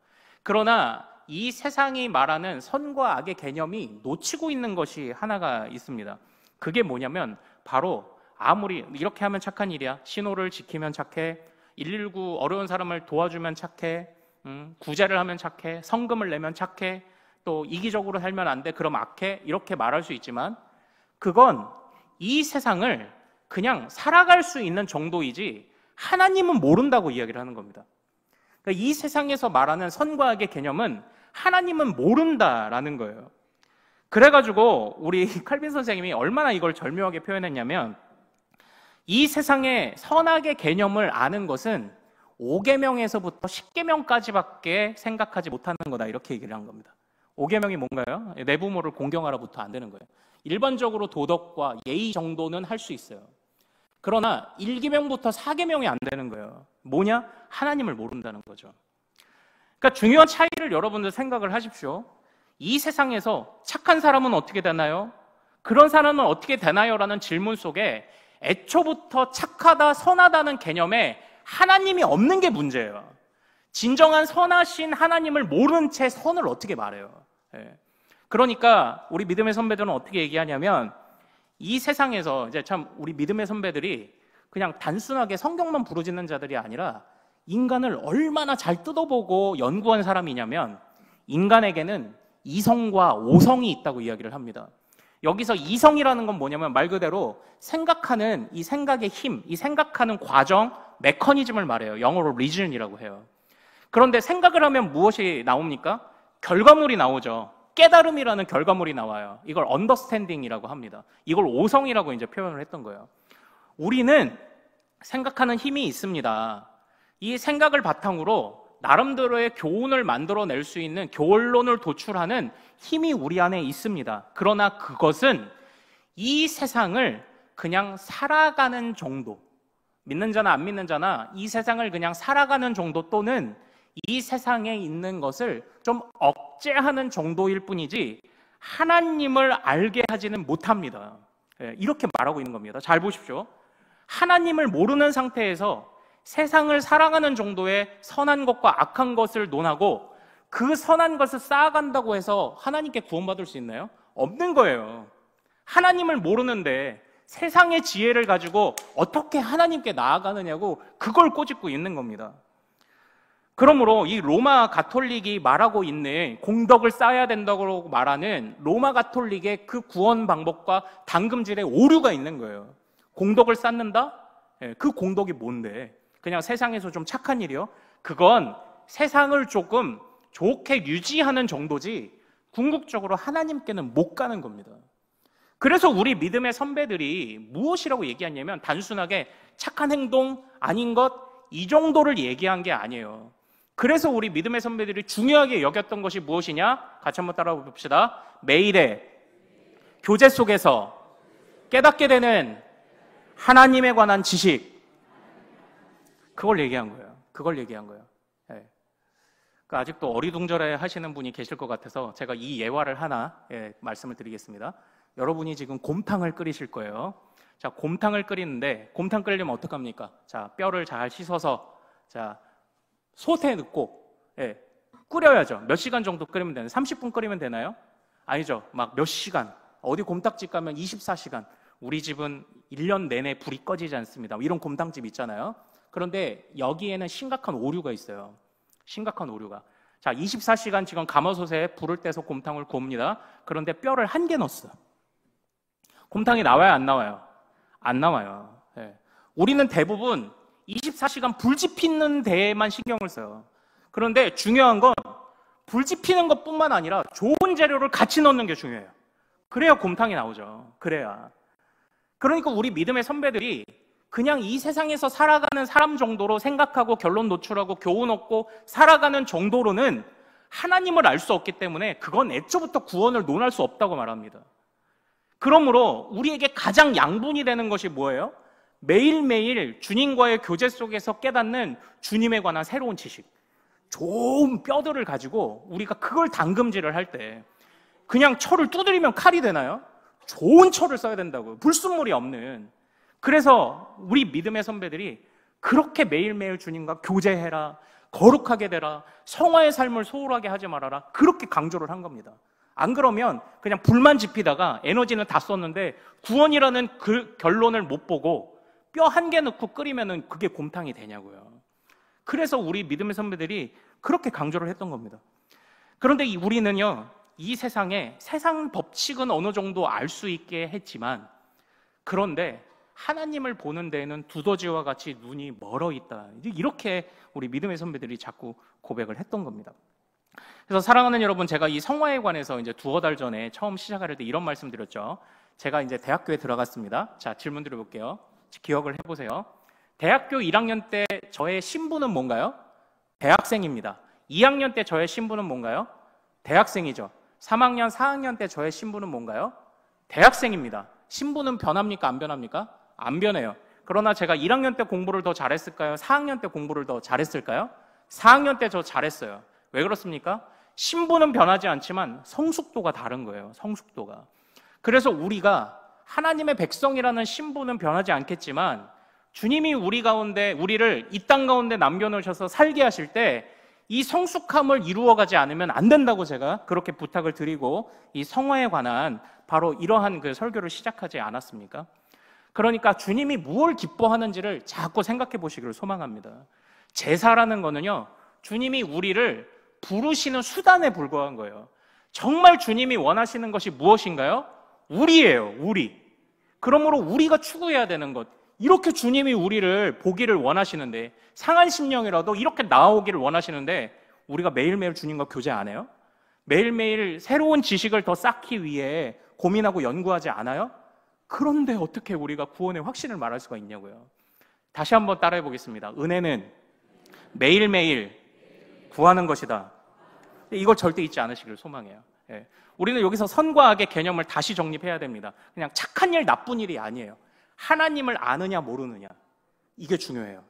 그러나 이 세상이 말하는 선과 악의 개념이 놓치고 있는 것이 하나가 있습니다. 그게 뭐냐면 바로 아무리 이렇게 하면 착한 일이야, 신호를 지키면 착해, 119 어려운 사람을 도와주면 착해, 구제를 하면 착해, 성금을 내면 착해, 또 이기적으로 살면 안 돼, 그럼 악해, 이렇게 말할 수 있지만 그건 이 세상을 그냥 살아갈 수 있는 정도이지 하나님은 모른다고 이야기를 하는 겁니다. 그러니까 이 세상에서 말하는 선과 악의 개념은 하나님은 모른다라는 거예요. 그래가지고 우리 칼빈 선생님이 얼마나 이걸 절묘하게 표현했냐면, 이 세상의 선악의 개념을 아는 것은 5계명에서부터 10계명까지밖에 생각하지 못하는 거다, 이렇게 얘기를 한 겁니다. 5계명이 뭔가요? 내 부모를 공경하라부터 안 되는 거예요. 일반적으로 도덕과 예의 정도는 할 수 있어요. 그러나 1계명부터 4계명이 안 되는 거예요. 뭐냐? 하나님을 모른다는 거죠. 그러니까 중요한 차이를 여러분들 생각을 하십시오. 이 세상에서 착한 사람은 어떻게 되나요? 그런 사람은 어떻게 되나요? 라는 질문 속에 애초부터 착하다, 선하다는 개념에 하나님이 없는 게 문제예요. 진정한 선하신 하나님을 모르는 채 선을 어떻게 말해요? 그러니까 우리 믿음의 선배들은 어떻게 얘기하냐면, 이 세상에서 이제 참 우리 믿음의 선배들이 그냥 단순하게 성경만 부르짖는 자들이 아니라 인간을 얼마나 잘 뜯어보고 연구한 사람이냐면, 인간에게는 이성과 오성이 있다고 이야기를 합니다. 여기서 이성이라는 건 뭐냐면 말 그대로 생각하는 이 생각의 힘, 이 생각하는 과정, 메커니즘을 말해요. 영어로 reason이라고 해요. 그런데 생각을 하면 무엇이 나옵니까? 결과물이 나오죠. 깨달음이라는 결과물이 나와요. 이걸 understanding이라고 합니다. 이걸 오성이라고 이제 표현을 했던 거예요. 우리는 생각하는 힘이 있습니다. 이 생각을 바탕으로 나름대로의 교훈을 만들어낼 수 있는 교훈론을 도출하는 힘이 우리 안에 있습니다. 그러나 그것은 이 세상을 그냥 살아가는 정도, 믿는 자나 안 믿는 자나 이 세상을 그냥 살아가는 정도, 또는 이 세상에 있는 것을 좀 억제하는 정도일 뿐이지 하나님을 알게 하지는 못합니다. 이렇게 말하고 있는 겁니다. 잘 보십시오. 하나님을 모르는 상태에서 세상을 살아가는 정도의 선한 것과 악한 것을 논하고 그 선한 것을 쌓아간다고 해서 하나님께 구원받을 수 있나요? 없는 거예요. 하나님을 모르는데 세상의 지혜를 가지고 어떻게 하나님께 나아가느냐고 그걸 꼬집고 있는 겁니다. 그러므로 이 로마 가톨릭이 말하고 있는 공덕을 쌓아야 된다고 말하는 로마 가톨릭의 그 구원 방법과 당금질에 오류가 있는 거예요. 공덕을 쌓는다? 그 공덕이 뭔데? 그냥 세상에서 좀 착한 일이요? 그건 세상을 조금 좋게 유지하는 정도지 궁극적으로 하나님께는 못 가는 겁니다. 그래서 우리 믿음의 선배들이 무엇이라고 얘기하냐면 단순하게 착한 행동 아닌 것 이 정도를 얘기한 게 아니에요. 그래서 우리 믿음의 선배들이 중요하게 여겼던 것이 무엇이냐? 같이 한번 따라해 봅시다. 매일의 교제 속에서 깨닫게 되는 하나님에 관한 지식, 그걸 얘기한 거예요. 그걸 얘기한 거예요. 네. 그러니까 아직도 어리둥절해 하시는 분이 계실 것 같아서 제가 이 예화를 하나 말씀을 드리겠습니다. 여러분이 지금 곰탕을 끓이실 거예요. 자, 곰탕을 끓이는데 곰탕 끓이려면 어떡합니까? 자, 뼈를 잘 씻어서 자, 솥에 넣고 끓여야죠. 몇 시간 정도 끓이면 되나요? 30분 끓이면 되나요? 아니죠. 막 몇 시간. 어디 곰탕집 가면 24시간. 우리 집은 1년 내내 불이 꺼지지 않습니다. 이런 곰탕집 있잖아요. 그런데 여기에는 심각한 오류가 있어요. 심각한 오류가. 자, 24시간 지금 가마솥에 불을 떼서 곰탕을 구웁니다. 그런데 뼈를 한 개 넣었어. 곰탕이 나와요, 안 나와요? 안 나와요. 우리는 대부분 24시간 불 지피는 데에만 신경을 써요. 그런데 중요한 건 불 지피는 것뿐만 아니라 좋은 재료를 같이 넣는 게 중요해요. 그래야 곰탕이 나오죠. 그래야. 그러니까 우리 믿음의 선배들이 그냥 이 세상에서 살아가는 사람 정도로 생각하고 결론 노출하고 교훈 얻고 살아가는 정도로는 하나님을 알 수 없기 때문에 그건 애초부터 구원을 논할 수 없다고 말합니다. 그러므로 우리에게 가장 양분이 되는 것이 뭐예요? 매일매일 주님과의 교제 속에서 깨닫는 주님에 관한 새로운 지식, 좋은 뼈들을 가지고 우리가 그걸 담금질을 할 때 그냥 철을 두드리면 칼이 되나요? 좋은 철을 써야 된다고요. 불순물이 없는. 그래서 우리 믿음의 선배들이 그렇게 매일매일 주님과 교제해라, 거룩하게 되라, 성화의 삶을 소홀하게 하지 말아라, 그렇게 강조를 한 겁니다. 안 그러면 그냥 불만 지피다가 에너지는 다 썼는데 구원이라는 그 결론을 못 보고 뼈 한 개 넣고 끓이면은 그게 곰탕이 되냐고요. 그래서 우리 믿음의 선배들이 그렇게 강조를 했던 겁니다. 그런데 우리는요, 이 세상에 세상 법칙은 어느 정도 알 수 있게 했지만, 그런데 하나님을 보는 데에는 두더지와 같이 눈이 멀어 있다. 이렇게 우리 믿음의 선배들이 자꾸 고백을 했던 겁니다. 그래서 사랑하는 여러분, 제가 이 성화에 관해서 이제 두어 달 전에 처음 시작할 때 이런 말씀 드렸죠. 제가 이제 대학교에 들어갔습니다. 자, 질문 드려볼게요. 기억을 해보세요. 대학교 1학년 때 저의 신분은 뭔가요? 대학생입니다. 2학년 때 저의 신분은 뭔가요? 대학생이죠. 3학년, 4학년 때 저의 신분은 뭔가요? 대학생입니다. 신분은 변합니까? 안 변합니까? 안 변해요. 그러나 제가 1학년 때 공부를 더 잘했을까요? 4학년 때 공부를 더 잘했을까요? 4학년 때 저 잘했어요. 왜 그렇습니까? 신분은 변하지 않지만 성숙도가 다른 거예요. 성숙도가. 그래서 우리가 하나님의 백성이라는 신분은 변하지 않겠지만 주님이 우리를 이 땅 가운데 남겨놓으셔서 살게 하실 때 이 성숙함을 이루어가지 않으면 안 된다고 제가 그렇게 부탁을 드리고 이 성화에 관한 바로 이러한 그 설교를 시작하지 않았습니까? 그러니까 주님이 무엇을 기뻐하는지를 자꾸 생각해 보시기를 소망합니다. 제사라는 거는요, 주님이 우리를 부르시는 수단에 불과한 거예요. 정말 주님이 원하시는 것이 무엇인가요? 우리예요, 우리. 그러므로 우리가 추구해야 되는 것, 이렇게 주님이 우리를 보기를 원하시는데, 상한 심령이라도 이렇게 나아오기를 원하시는데 우리가 매일매일 주님과 교제 안 해요? 매일매일 새로운 지식을 더 쌓기 위해 고민하고 연구하지 않아요? 그런데 어떻게 우리가 구원의 확신을 말할 수가 있냐고요. 다시 한번 따라해 보겠습니다. 은혜는 매일매일 구하는 것이다. 이걸 절대 잊지 않으시기를 소망해요. 예. 우리는 여기서 선과 악의 개념을 다시 정립해야 됩니다. 그냥 착한 일, 나쁜 일이 아니에요. 하나님을 아느냐 모르느냐, 이게 중요해요.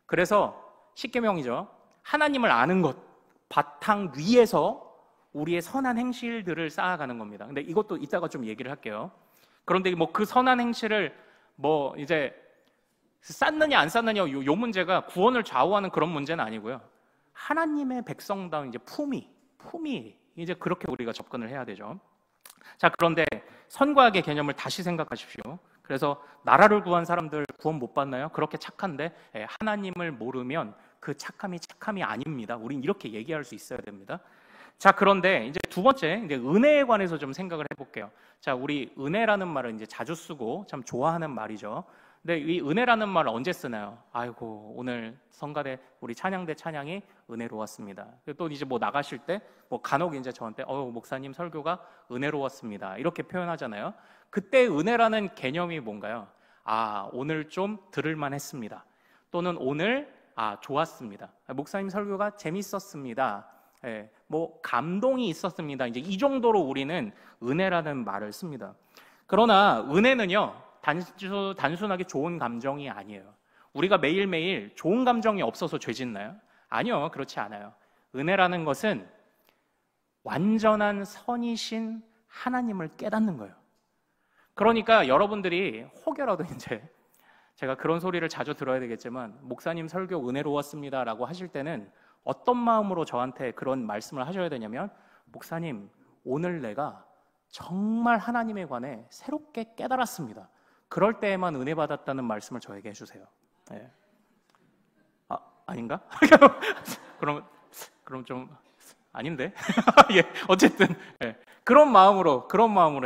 그래서 십계명이죠. 하나님을 아는 것 바탕 위에서 우리의 선한 행실들을 쌓아가는 겁니다. 근데 이것도 이따가 좀 얘기를 할게요. 그런데 뭐 그 선한 행실을 뭐 이제 쌓느냐 안 쌓느냐 요 문제가 구원을 좌우하는 그런 문제는 아니고요. 하나님의 백성다운 이제 품위 이제 그렇게 우리가 접근을 해야 되죠. 자, 그런데 선과 악의 개념을 다시 생각하십시오. 그래서 나라를 구한 사람들 구원 못 받나요? 그렇게 착한데 하나님을 모르면 그 착함이 아닙니다. 우린 이렇게 얘기할 수 있어야 됩니다. 자, 그런데 이제 두 번째, 이제 은혜에 관해서 좀 생각을 해볼게요. 자, 우리 은혜라는 말을 이제 자주 쓰고 참 좋아하는 말이죠. 근데 이 은혜라는 말을 언제 쓰나요? 아이고, 오늘 성가대 우리 찬양대 찬양이 은혜로웠습니다. 또 이제 뭐 나가실 때 뭐 간혹 이제 저한테 목사님 설교가 은혜로웠습니다, 이렇게 표현하잖아요. 그때 은혜라는 개념이 뭔가요? 아, 오늘 좀 들을만 했습니다. 또는 오늘 좋았습니다. 목사님 설교가 재밌었습니다. 예, 뭐 감동이 있었습니다. 이제 이 정도로 우리는 은혜라는 말을 씁니다. 그러나 은혜는요, 단순하게 좋은 감정이 아니에요. 우리가 매일매일 좋은 감정이 없어서 죄 짓나요? 아니요, 그렇지 않아요. 은혜라는 것은 완전한 선이신 하나님을 깨닫는 거예요. 그러니까 여러분들이 혹여라도 이제 제가 그런 소리를 자주 들어야 되겠지만 목사님 설교 은혜로웠습니다 라고 하실 때는 어떤 마음으로 저한테 그런 말씀을 하셔야 되냐면, 목사님 오늘 내가 정말 하나님에 관해 새롭게 깨달았습니다, 그럴 때에만 은혜 받았다는 말씀을 저에게 해주세요. 네. 아닌가? 그럼 좀 아닌데? 예, 어쨌든 예. 그런 마음으로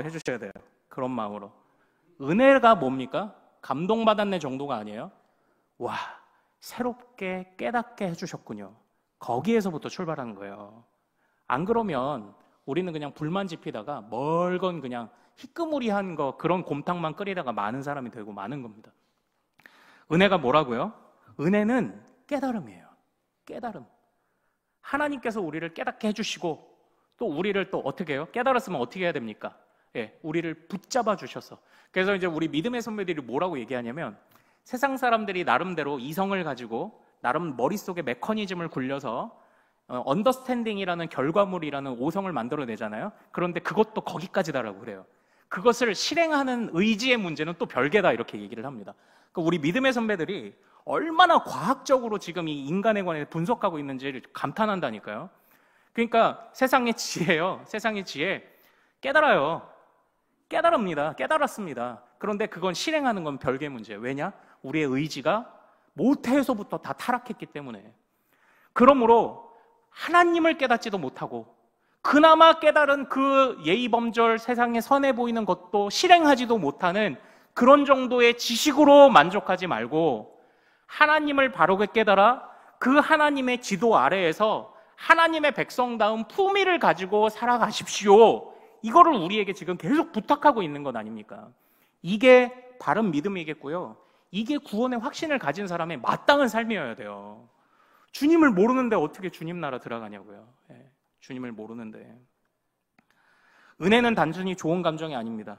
해주셔야 돼요. 그런 마음으로. 은혜가 뭡니까? 감동받았네 정도가 아니에요. 와, 새롭게 깨닫게 해주셨군요. 거기에서부터 출발하는 거예요. 안 그러면 우리는 그냥 불만 지피다가 멀건 그냥 희끄무리한 거 그런 곰탕만 끓이다가 많은 사람이 되고 마는 겁니다. 은혜가 뭐라고요? 은혜는 깨달음이에요. 깨달음. 하나님께서 우리를 깨닫게 해주시고 또 우리를 또 어떻게 해요? 깨달았으면 어떻게 해야 됩니까? 예, 우리를 붙잡아 주셔서. 그래서 이제 우리 믿음의 선배들이 뭐라고 얘기하냐면 세상 사람들이 나름대로 이성을 가지고 나름 머릿속에 메커니즘을 굴려서 언더스탠딩이라는 결과물이라는 오성을 만들어내잖아요. 그런데 그것도 거기까지다라고 그래요. 그것을 실행하는 의지의 문제는 또 별개다 이렇게 얘기를 합니다. 그러니까 우리 믿음의 선배들이 얼마나 과학적으로 지금 이 인간에 관해 분석하고 있는지를 감탄한다니까요. 그러니까 세상의 지혜요. 세상의 지혜 깨달아요. 깨달습니다. 깨달았습니다. 그런데 그건 실행하는 건 별개의 문제예요. 왜냐? 우리의 의지가 모태에서부터 다 타락했기 때문에. 그러므로 하나님을 깨닫지도 못하고 그나마 깨달은 그 예의범절 세상에 선해 보이는 것도 실행하지도 못하는 그런 정도의 지식으로 만족하지 말고 하나님을 바르게 깨달아 그 하나님의 지도 아래에서 하나님의 백성다운 품위를 가지고 살아가십시오. 이거를 우리에게 지금 계속 부탁하고 있는 것 아닙니까? 이게 바른 믿음이겠고요. 이게 구원의 확신을 가진 사람의 마땅한 삶이어야 돼요. 주님을 모르는데 어떻게 주님 나라 들어가냐고요. 주님을 모르는데. 은혜는 단순히 좋은 감정이 아닙니다.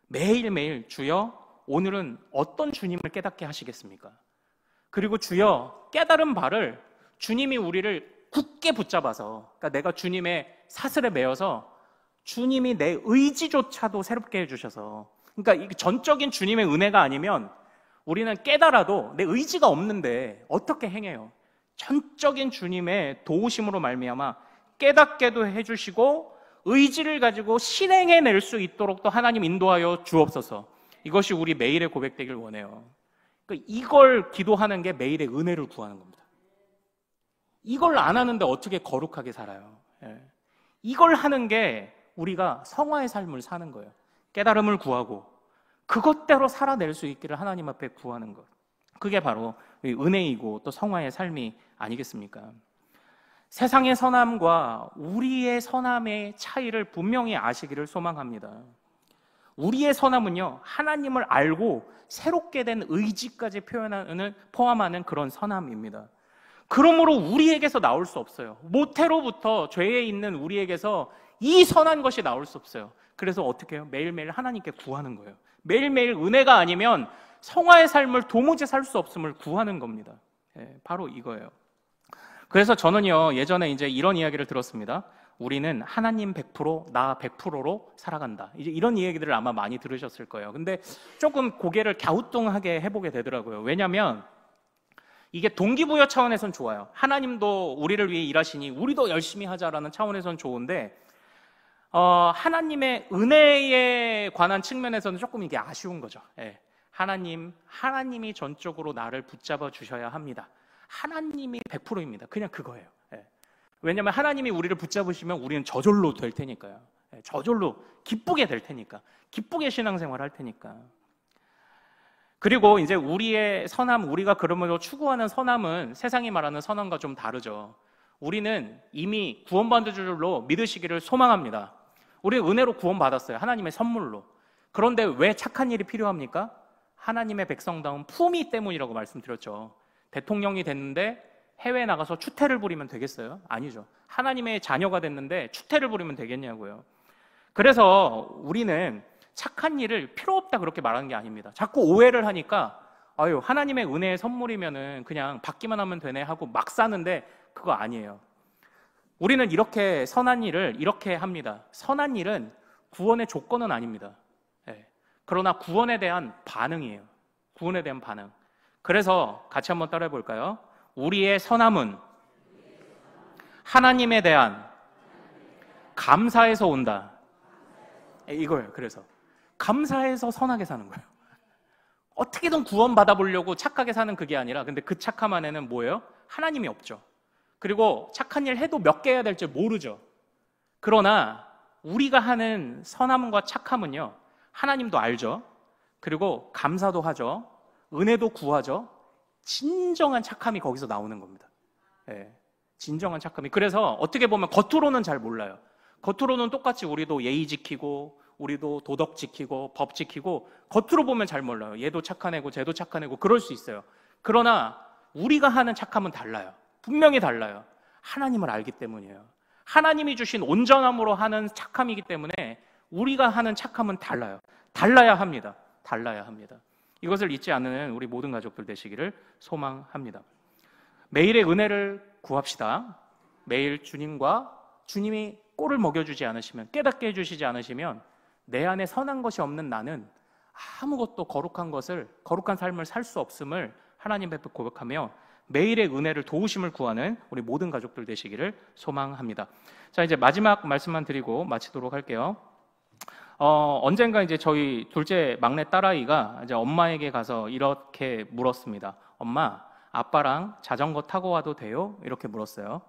매일매일 주여 오늘은 어떤 주님을 깨닫게 하시겠습니까? 그리고 주여 깨달은 바를 주님이 우리를 굳게 붙잡아서, 그러니까 내가 주님의 사슬에 매여서 주님이 내 의지조차도 새롭게 해주셔서, 그러니까 이 전적인 주님의 은혜가 아니면 우리는 깨달아도 내 의지가 없는데 어떻게 행해요? 전적인 주님의 도우심으로 말미암아 깨닫게도 해주시고 의지를 가지고 실행해낼 수 있도록 또 하나님 인도하여 주옵소서. 이것이 우리 매일의 고백되길 원해요. 그러니까 이걸 기도하는 게 매일의 은혜를 구하는 겁니다. 이걸 안 하는데 어떻게 거룩하게 살아요? 이걸 하는 게 우리가 성화의 삶을 사는 거예요. 깨달음을 구하고 그것대로 살아낼 수 있기를 하나님 앞에 구하는 것. 그게 바로 은혜이고 또 성화의 삶이 아니겠습니까? 세상의 선함과 우리의 선함의 차이를 분명히 아시기를 소망합니다. 우리의 선함은요, 하나님을 알고 새롭게 된 의지까지 포함하는 그런 선함입니다. 그러므로 우리에게서 나올 수 없어요. 모태로부터 죄에 있는 우리에게서 이 선한 것이 나올 수 없어요. 그래서 어떻게 해요? 매일매일 하나님께 구하는 거예요. 매일매일 은혜가 아니면 성화의 삶을 도무지 살 수 없음을 구하는 겁니다. 바로 이거예요. 그래서 저는요, 예전에 이제 이런 이야기를 들었습니다. 우리는 하나님 100%, 나 100%로 살아간다. 이제 이런 이야기들을 아마 많이 들으셨을 거예요. 근데 조금 고개를 갸우뚱하게 해보게 되더라고요. 왜냐면 이게 동기부여 차원에선 좋아요. 하나님도 우리를 위해 일하시니 우리도 열심히 하자라는 차원에선 좋은데 하나님의 은혜에 관한 측면에서는 조금 이게 아쉬운 거죠. 하나님이 전적으로 나를 붙잡아 주셔야 합니다. 하나님이 100%입니다. 그냥 그거예요. 왜냐하면 하나님이 우리를 붙잡으시면 우리는 저절로 될 테니까요. 저절로 기쁘게 될 테니까. 기쁘게 신앙생활 할 테니까. 그리고 이제 우리의 선함, 우리가 그러므로 추구하는 선함은 세상이 말하는 선함과 좀 다르죠. 우리는 이미 구원받은 줄로 믿으시기를 소망합니다. 우리는 은혜로 구원받았어요. 하나님의 선물로. 그런데 왜 착한 일이 필요합니까? 하나님의 백성다운 품위 때문이라고 말씀드렸죠. 대통령이 됐는데 해외에 나가서 추태를 부리면 되겠어요? 아니죠. 하나님의 자녀가 됐는데 추태를 부리면 되겠냐고요. 그래서 우리는 착한 일을 필요 없다 그렇게 말하는 게 아닙니다. 자꾸 오해를 하니까 하나님의 은혜의 선물이면은 그냥 받기만 하면 되네 하고 막 사는데 그거 아니에요. 우리는 이렇게 선한 일을 이렇게 합니다. 선한 일은 구원의 조건은 아닙니다. 그러나 구원에 대한 반응이에요. 구원에 대한 반응. 그래서 같이 한번 따라해 볼까요? 우리의 선함은 하나님에 대한 감사에서 온다. 이거예요. 그래서 감사해서 선하게 사는 거예요. 어떻게든 구원 받아보려고 착하게 사는 그게 아니라, 근데 그 착함 안에는 뭐예요? 하나님이 없죠. 그리고 착한 일 해도 몇 개 해야 될지 모르죠. 그러나 우리가 하는 선함과 착함은요, 하나님도 알죠. 그리고 감사도 하죠. 은혜도 구하죠. 진정한 착함이 거기서 나오는 겁니다. 예, 진정한 착함이. 그래서 어떻게 보면 겉으로는 잘 몰라요. 겉으로는 똑같이 우리도 예의 지키고 우리도 도덕 지키고 법 지키고 겉으로 보면 잘 몰라요. 얘도 착한 애고 쟤도 착한 애고 그럴 수 있어요. 그러나 우리가 하는 착함은 달라요. 분명히 달라요. 하나님을 알기 때문이에요. 하나님이 주신 온전함으로 하는 착함이기 때문에 우리가 하는 착함은 달라요. 달라야 합니다. 달라야 합니다. 이것을 잊지 않는 우리 모든 가족들 되시기를 소망합니다. 매일의 은혜를 구합시다. 매일 주님이 꼴을 먹여주지 않으시면, 깨닫게 해주시지 않으시면 내 안에 선한 것이 없는 나는 아무것도 거룩한 삶을 살 수 없음을 하나님 앞에 고백하며 매일의 은혜를 도우심을 구하는 우리 모든 가족들 되시기를 소망합니다. 자, 이제 마지막 말씀만 드리고 마치도록 할게요. 언젠가 이제 저희 둘째 막내 딸아이가 이제 엄마에게 가서 이렇게 물었습니다. 엄마, 아빠랑 자전거 타고 와도 돼요? 이렇게 물었어요.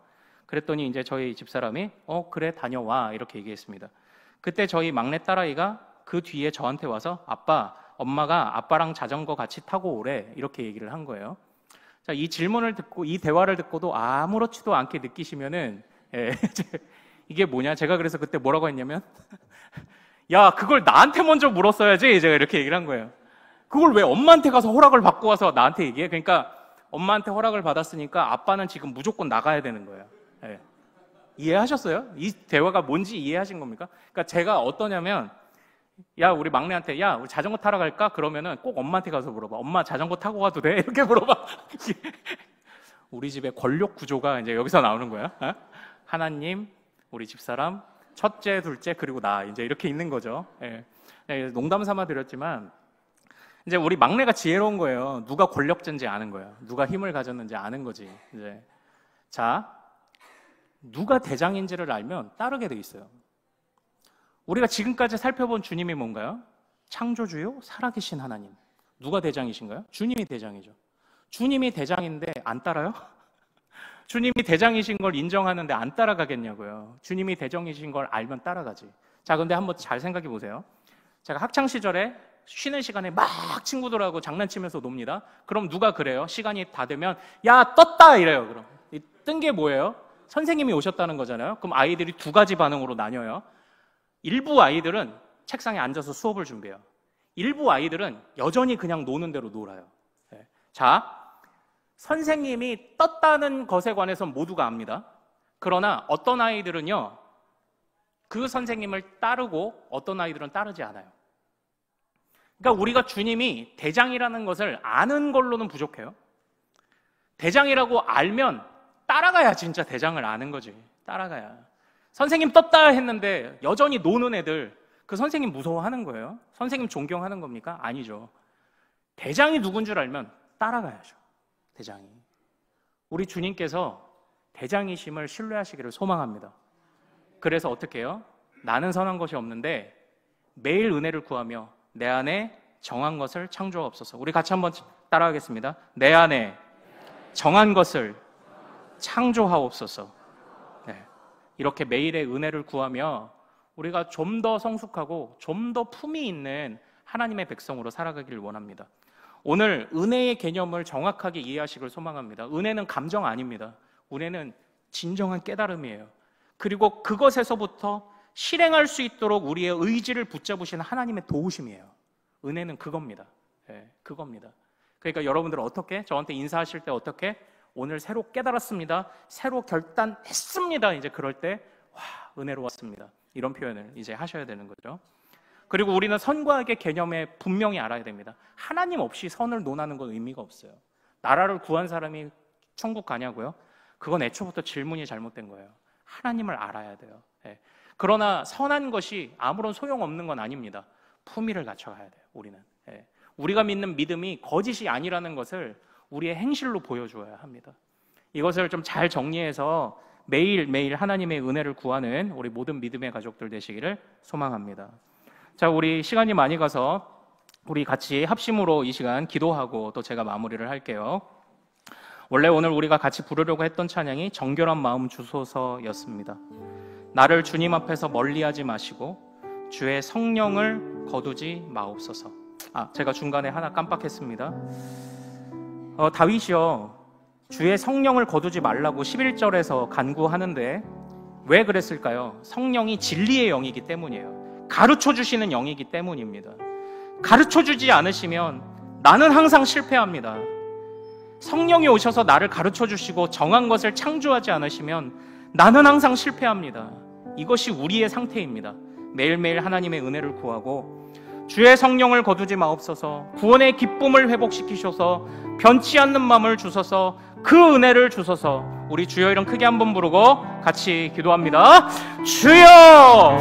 그랬더니 이제 저희 집사람이 그래, 다녀와 이렇게 얘기했습니다. 그때 저희 막내 딸아이가 그 뒤에 저한테 와서 아빠, 엄마가 아빠랑 자전거 같이 타고 오래 이렇게 얘기를 한 거예요. 자, 이 질문을 듣고 이 대화를 듣고도 아무렇지도 않게 느끼시면은 이게 뭐냐? 제가 그래서 그때 뭐라고 했냐면 야, 그걸 나한테 먼저 물었어야지. 제가 이렇게 얘기를 한 거예요. 그걸 왜 엄마한테 가서 허락을 받고 와서 나한테 얘기해? 그러니까 엄마한테 허락을 받았으니까 아빠는 지금 무조건 나가야 되는 거예요. 네. 이해하셨어요? 이 대화가 뭔지 이해하신 겁니까? 그러니까 제가 어떠냐면 야, 우리 막내한테 야, 우리 자전거 타러 갈까? 그러면은 꼭 엄마한테 가서 물어봐. 엄마 자전거 타고 가도 돼? 이렇게 물어봐. 우리 집의 권력 구조가 이제 여기서 나오는 거야. 하나님, 우리 집사람, 첫째, 둘째, 그리고 나 이제 이렇게 있는 거죠. 예. 농담 삼아 드렸지만 이제 우리 막내가 지혜로운 거예요. 누가 권력자인지 아는 거예요. 누가 힘을 가졌는지 아는 거지. 이제 자, 누가 대장인지를 알면 따르게 돼 있어요. 우리가 지금까지 살펴본 주님이 뭔가요? 창조주요, 살아계신 하나님. 누가 대장이신가요? 주님이 대장이죠. 주님이 대장인데 안 따라요? 주님이 대장이신 걸 인정하는데 안 따라가겠냐고요. 주님이 대장이신 걸 알면 따라가지. 자, 근데 한번 잘 생각해 보세요. 제가 학창 시절에 쉬는 시간에 막 친구들하고 장난치면서 놉니다. 그럼 누가 그래요? 시간이 다 되면 야, 떴다 이래요. 그럼 뜬 게 뭐예요? 선생님이 오셨다는 거잖아요. 그럼 아이들이 두 가지 반응으로 나뉘어요. 일부 아이들은 책상에 앉아서 수업을 준비해요. 일부 아이들은 여전히 그냥 노는 대로 놀아요. 네. 자, 선생님이 떴다는 것에 관해서는 모두가 압니다. 그러나 어떤 아이들은요, 그 선생님을 따르고 어떤 아이들은 따르지 않아요. 그러니까 우리가 주님이 대장이라는 것을 아는 걸로는 부족해요. 대장이라고 알면 따라가야 진짜 대장을 아는 거지. 따라가야. 선생님 떴다 했는데 여전히 노는 애들, 그 선생님 무서워하는 거예요? 선생님 존경하는 겁니까? 아니죠. 대장이 누군 줄 알면 따라가야죠. 대장이. 우리 주님께서 대장이심을 신뢰하시기를 소망합니다. 그래서 어떻게 해요? 나는 선한 것이 없는데 매일 은혜를 구하며 내 안에 정한 것을 창조하옵소서. 우리 같이 한번 따라하겠습니다. 내 안에 정한 것을 창조하옵소서. 네. 이렇게 매일의 은혜를 구하며 우리가 좀 더 성숙하고 좀 더 품이 있는 하나님의 백성으로 살아가기를 원합니다. 오늘 은혜의 개념을 정확하게 이해하시길 소망합니다. 은혜는 감정 아닙니다. 은혜는 진정한 깨달음이에요. 그리고 그것에서부터 실행할 수 있도록 우리의 의지를 붙잡으시는 하나님의 도우심이에요. 은혜는 그겁니다. 네, 그겁니다. 그러니까 여러분들 어떻게? 저한테 인사하실 때 어떻게? 오늘 새로 깨달았습니다. 새로 결단했습니다. 이제 그럴 때 와, 은혜로웠습니다. 이런 표현을 이제 하셔야 되는 거죠. 그리고 우리는 선과 악의 개념에 분명히 알아야 됩니다. 하나님 없이 선을 논하는 건 의미가 없어요. 나라를 구한 사람이 천국 가냐고요? 그건 애초부터 질문이 잘못된 거예요. 하나님을 알아야 돼요. 네. 그러나 선한 것이 아무런 소용없는 건 아닙니다. 품위를 갖춰가야 돼요. 우리는. 네. 우리가 믿는 믿음이 거짓이 아니라는 것을 우리의 행실로 보여줘야 합니다. 이것을 좀 잘 정리해서 매일매일 하나님의 은혜를 구하는 우리 모든 믿음의 가족들 되시기를 소망합니다. 자, 우리 시간이 많이 가서 우리 같이 합심으로 이 시간 기도하고 또 제가 마무리를 할게요. 원래 오늘 우리가 같이 부르려고 했던 찬양이 정결한 마음 주소서였습니다. 나를 주님 앞에서 멀리하지 마시고 주의 성령을 거두지 마옵소서. 제가 중간에 하나 깜빡했습니다. 다윗이요, 주의 성령을 거두지 말라고 11절에서 간구하는데 왜 그랬을까요? 성령이 진리의 영이기 때문이에요. 가르쳐 주시는 영이기 때문입니다. 가르쳐 주지 않으시면 나는 항상 실패합니다. 성령이 오셔서 나를 가르쳐 주시고 정한 것을 창조하지 않으시면 나는 항상 실패합니다. 이것이 우리의 상태입니다. 매일매일 하나님의 은혜를 구하고 주의 성령을 거두지 마옵소서, 구원의 기쁨을 회복시키셔서 변치 않는 마음을 주셔서 그 은혜를 주셔서, 우리 주여 이름 크게 한번 부르고 같이 기도합니다. 주여!